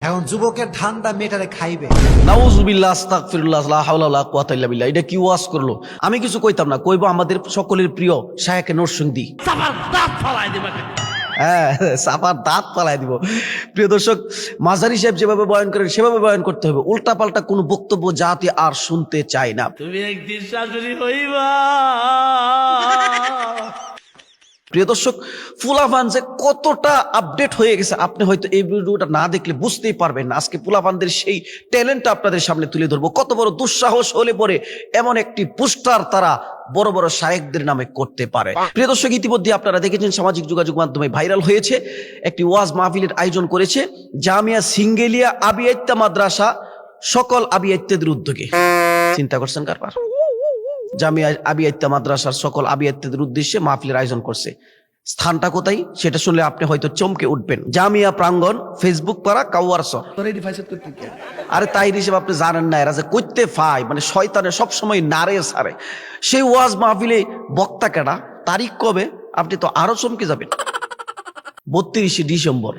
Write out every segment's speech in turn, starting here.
এখন যুবকের ঠান্ডা মেয়েটারে খাইবে। নাউজুবিল্লাহ, আস্তাগফিরুল্লাহ, লা হাওলা ওয়ালা কুওয়াতা ইল্লা বিল্লাহ। এটা কি ওয়াজ করলো? আমি কিছু কইতাম না, কইবো আমাদের সকলের প্রিয় শায়েখ নরসিংদী। হ্যাঁ, সাফার দাঁত ফালাই দিব। প্রিয় দর্শক, মাঝারি সাহেব যেভাবে বয়ান করেন সেভাবে বয়ান করতে হবে। উল্টা পাল্টা কোনো বক্তব্য জাতি আর শুনতে চায় না। তুমি একদিন শাশুড়ি হইবা। প্রিয় দর্শক, ফুলাফান যে কতটা আপডেট হয়ে গেছে আপনি হয়তো এই ভিডিওটা না দেখলে বুঝতেই পারবেন না। আজকে ফুলাফানদের সেই ট্যালেন্টটা আপনাদের সামনে তুলে ধরবো। কত বড় দুঃসাহস হলে পরে এমন একটি পোস্টার তারা বড় বড় শায়েখদের নামে করতে পারে। প্রিয় দর্শক, ইতিমধ্যে আপনারা দেখেছেন সামাজিক যোগাযোগ মাধ্যমে ভাইরাল হয়েছে, একটি ওয়াজ মাহফিলের আয়োজন করেছে জামিয়া সিঙ্গেলিয়া আবিয়াত্তা মাদ্রাসা সকল আবিয়াত্তাদের উদ্যোগে। চিন্তা করছেন কারবার? জামিয়া আবিয়াত্তা মাদ্রাসার সকল আবিয়াত্তাদের উদ্দেশ্যে মাহফিলের আয়োজন করছে। স্থানটা কোথায় সেটা শুনলে আপনি হয়তো চমকে উঠবেন। জামিয়া প্রাঙ্গণ, ফেসবুক পাড়া, কাউয়ারসর। আরে তাই হিসেবে আপনি জানেন না এরা যে করতে পায়, মানে শয়তানের সবসময় নারে সারে। সেই ওয়াজ মাহফিলে বক্তা কেডা, তারিখ কবে, আপনি তো আরো চমকে যাবেন। 32 ডিসেম্বর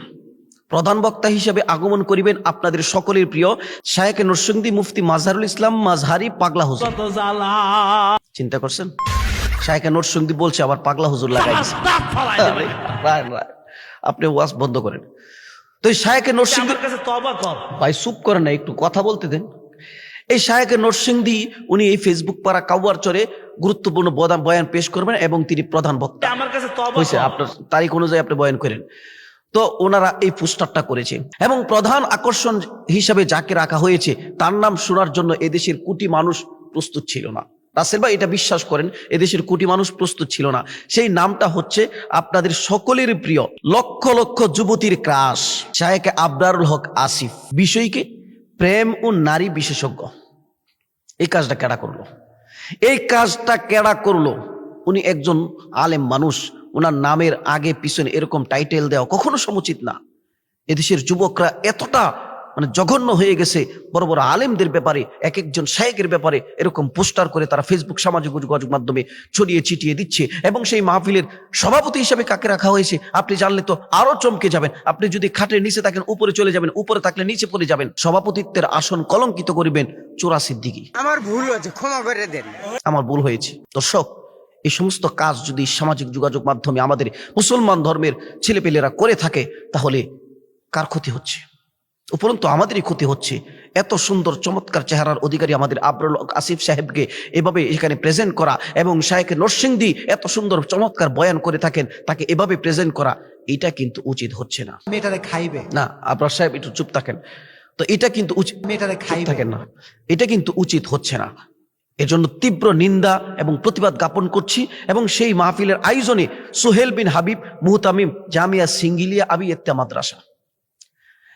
প্রধান বক্তা হিসেবে আগমন করিবেন আপনাদের সকলের প্রিয় শায়েখ নরসিংদী মুফতি মাজহারুল ইসলাম মাজহারি পাগলা হুজুর। চিন্তা করছেন? শায়েখ নরসিংদী বলছে আবার পাগলা হুজুর লাগাই দিয়েছে। আপনি ওয়াজ বন্ধ করেন তো। এই শায়েখ নরসিংদী ভাই চুপ করেন না, একটু কথা বলতে দেন। এই শায়েখ নরসিংদী উনি এই ফেসবুক পাড়া কাউয়ারচরে গুরুত্বপূর্ণ বয়ান পেশ করবেন এবং তিনি প্রধান বক্তা। আমার কাছে হয়েছে আপনার তারিখ অনুযায়ী আপনি বয়ান করেন। তো ওনারা এই পোস্টারটা করেছে এবং প্রধান আকর্ষণ হিসাবে যাকে রাখা হয়েছে তার নাম শোনার জন্য এদেশের কোটি মানুষ প্রস্তুত ছিল না। রাসেল ভাই এটা বিশ্বাস করেন, এদেশের কোটি মানুষ প্রস্তুত ছিল না। সেই নামটা হচ্ছে আপনাদের সকলের প্রিয় লক্ষ লক্ষ যুবতীর ক্রাশ শায়েখ আবরারুল হক আসিফ, বিষয়কে প্রেম ও নারী বিশেষজ্ঞ। এই কাজটা কেডা করলো? এই কাজটা কেডা করলো? উনি একজন আলেম মানুষ, ওনার নামের আগে পিছনে এরকম টাইটেল দেওয়া কখনো সমুচিত না। এদেশের যুবকরা এতটা মানে জঘন্য হয়ে গেছে, বড় বড় আলেমদের ব্যাপারে, এক একজন শায়েখের ব্যাপারে এরকম পোস্টার করে তারা ফেসবুক সামাজিক যোগাযোগ মাধ্যমে ছড়িয়ে ছিটিয়ে দিচ্ছে। এবং সেই মাহফিলের সভাপতি হিসেবে কাকে রাখা হয়েছে আপনি জানলে তো আরো চমকে যাবেন। আপনি যদি খাটের নিচে থাকেন উপরে চলে যাবেন, উপরে থাকলে নিচে পড়ে যাবেন। সভাপতিত্বের আসন কলঙ্কিত করিবেন চোরা সিদ্দিকী। আমার ভুল হয়েছে, ক্ষমা করে দেন। আমার ভুল হয়েছে। দর্শক, এই সমস্ত কাজ যদি সামাজিক যোগাযোগ মাধ্যমে আমাদের মুসলমান ধর্মের ছেলেপেলেরা করে থাকে তাহলে কার ক্ষতি হচ্ছে? উপরন্তু আমাদেরই ক্ষতি হচ্ছে। এত সুন্দর চমৎকার চেহারার অধিকারী আমাদের আবরারুল হক আসিফ সাহেবকে এভাবে এখানে প্রেজেন্ট করা এবং শায়েখ নরসিংদী এত সুন্দর চমৎকার বয়ান করে থাকেন, তাকে এভাবে প্রেজেন্ট করা, এটা কিন্তু উচিত হচ্ছে না। মেয়েটারে খাইবে না আবরার সাহেব একটু চুপ থাকেন তো। এটা কিন্তু মেয়েটারে খাইবে থাকেন না, এটা কিন্তু উচিত হচ্ছে না। এজন্য তীব্র নিন্দা এবং প্রতিবাদ জ্ঞাপন করছি। এবং সেই মাহফিলের আয়োজনে সোহেল বিন হাবিব মুহতামিম জামিয়া সিঙ্গিলিয়া আবিয়াত্তা মাদ্রাসা।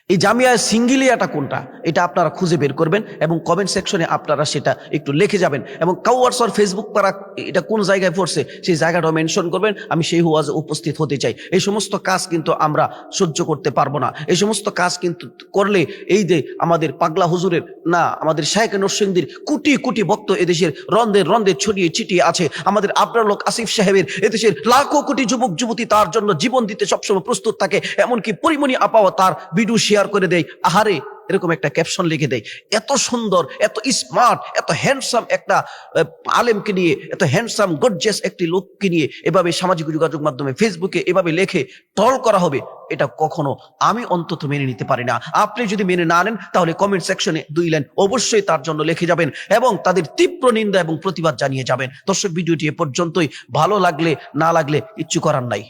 এই জামিয়া সিঙ্গিলিয়াটা কোনটা এটা আপনারা খুঁজে বের করবেন এবং কমেন্ট সেকশনে আপনারা সেটা একটু লিখে যাবেন। এবং কাউয়ারসর ফেসবুক পাড়া এটা কোন জায়গায় পড়ছে সেই জায়গাটাও মেনশন করবেন। আমি সেই ওয়াজে উপস্থিত হতে চাই। এই সমস্ত কাজ কিন্তু আমরা সহ্য করতে পারবো না। এই সমস্ত কাজ কিন্তু করলে এই যে আমাদের পাগলা হুজুরের না, আমাদের শায়েখ নরসিংদীর কোটি কোটি ভক্ত এদেশের রন্ধে রন্ধে ছড়িয়ে ছিটিয়ে আছে। আমাদের আবরারুল হক আসিফ সাহেবের এদেশের লাখো কোটি যুবক যুবতী তার জন্য জীবন দিতে সবসময় প্রস্তুত থাকে। এমনকি পরিমণি আপাও তার ভিডিও শেয়ার করে দেয়, আহারে এরকম একটা ক্যাপশন লিখে দেয়। এত সুন্দর, এত স্মার্ট, এত হ্যান্ডসাম একটা আলেমকে নিয়ে, এত হ্যান্ডসাম গর্জিয়াস একটি লোককে নিয়ে এভাবে সামাজিক যোগাযোগ মাধ্যমে ফেসবুকে এভাবে লেখে ট্রল করা হবে, এটা কখনো আমি অন্তত মেনে নিতে পারি না। আপনি যদি মেনে না নেন তাহলে কমেন্ট সেকশনে 2 লাইন অবশ্যই তার জন্য লিখে যাবেন এবং তাদের তীব্র নিন্দা এবং প্রতিবাদ জানিয়ে যাবেন। দর্শক, ভিডিওটি এ পর্যন্তই। ভালো লাগলে না লাগলে কিচ্ছু করার নাই।